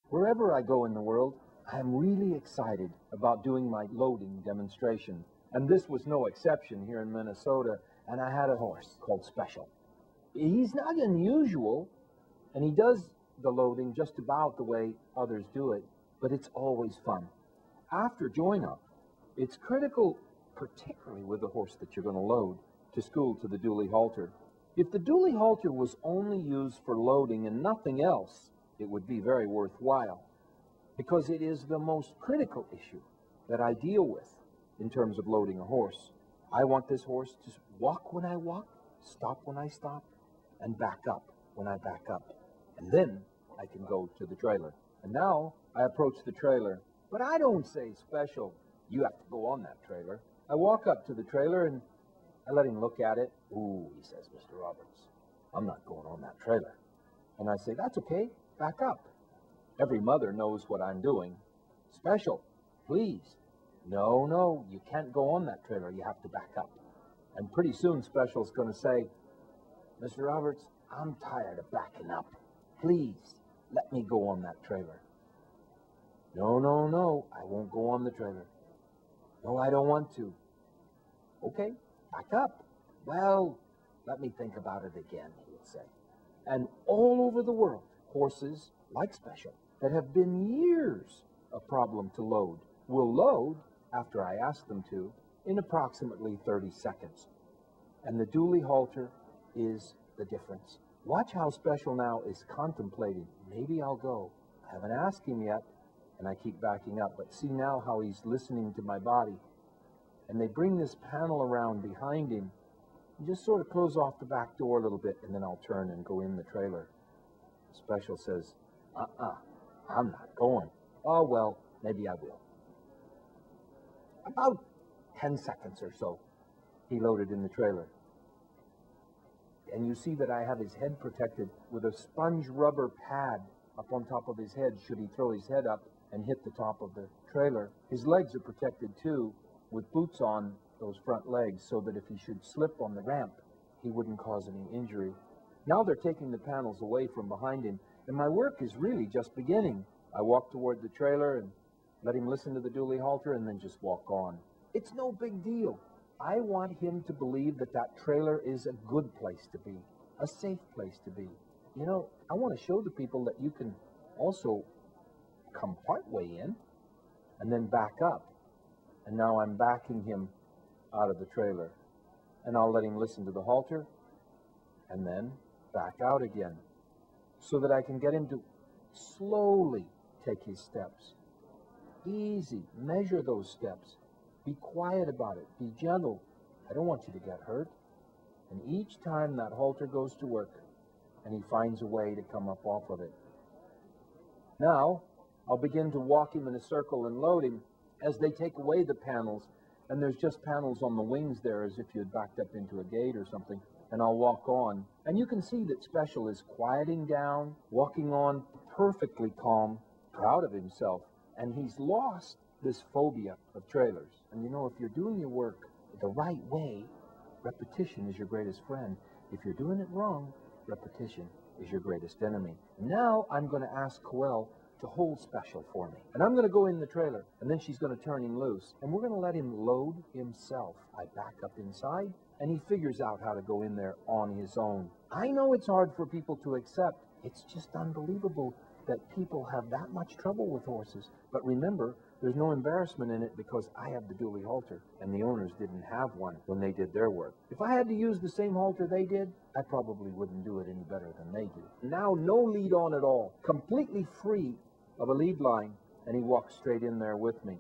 Wherever I go in the world, I'm really excited about doing my loading demonstration. And this was no exception here in Minnesota, and I had a horse called Special. He's not unusual, and he does the loading just about the way others do it, but it's always fun. After join-up, it's critical, particularly with the horse that you're going to load, to school to the dually halter. If the dually halter was only used for loading and nothing else, it would be very worthwhile, because it is the most critical issue that I deal with in terms of loading a horse. I want this horse to walk when I walk, stop when I stop, and back up when I back up. And then I can go to the trailer. And now I approach the trailer, but I don't say, Special, you have to go on that trailer. I walk up to the trailer and I let him look at it. Ooh, he says, Mr. Roberts, I'm not going on that trailer. And I say, that's okay, back up. Every mother knows what I'm doing. Special, please. No, you can't go on that trailer. You have to back up. And pretty soon Special's going to say, Mr. Roberts, I'm tired of backing up. Please, let me go on that trailer. No, I won't go on the trailer. No, I don't want to. Okay, back up. Well, let me think about it again, he would say. And all over the world, horses, like Special, that have been years a problem to load, will load, after I ask them to, in approximately 30 seconds. And the dually halter is the difference. Watch how Special now is contemplating, maybe I'll go. I haven't asked him yet, and I keep backing up, but see now how he's listening to my body. And they bring this panel around behind him, and just sort of close off the back door a little bit, and then I'll turn and go in the trailer. Special says, I'm not going. Oh, well, maybe I will. About 10 seconds or so, he loaded in the trailer. And you see that I have his head protected with a sponge rubber pad up on top of his head should he throw his head up and hit the top of the trailer. His legs are protected too with boots on those front legs so that if he should slip on the ramp, he wouldn't cause any injury. Now they're taking the panels away from behind him, and my work is really just beginning. I walk toward the trailer and let him listen to the dually halter and then just walk on. It's no big deal. I want him to believe that that trailer is a good place to be, a safe place to be. You know, I want to show the people that you can also come partway in and then back up. And now I'm backing him out of the trailer. And I'll let him listen to the halter and then back out again so that I can get him to slowly take his steps. Easy, measure those steps. Be quiet about it. Be gentle. I don't want you to get hurt. And each time that halter goes to work and he finds a way to come up off of it. Now, I'll begin to walk him in a circle and load him as they take away the panels. And there's just panels on the wings there as if you had backed up into a gate or something. And I'll walk on. And you can see that Special is quieting down, walking on perfectly calm, proud of himself. And he's lost this phobia of trailers. And you know, if you're doing your work the right way, repetition is your greatest friend. If you're doing it wrong, repetition is your greatest enemy. Now I'm going to ask Coelle to hold Special for me. And I'm going to go in the trailer, and then she's going to turn him loose. And we're going to let him load himself. I back up inside, and he figures out how to go in there on his own. I know it's hard for people to accept. It's just unbelievable that people have that much trouble with horses. But remember, there's no embarrassment in it because I have the dually halter, and the owners didn't have one when they did their work. If I had to use the same halter they did, I probably wouldn't do it any better than they do. Now, no lead on at all, completely free of a lead line, and he walks straight in there with me.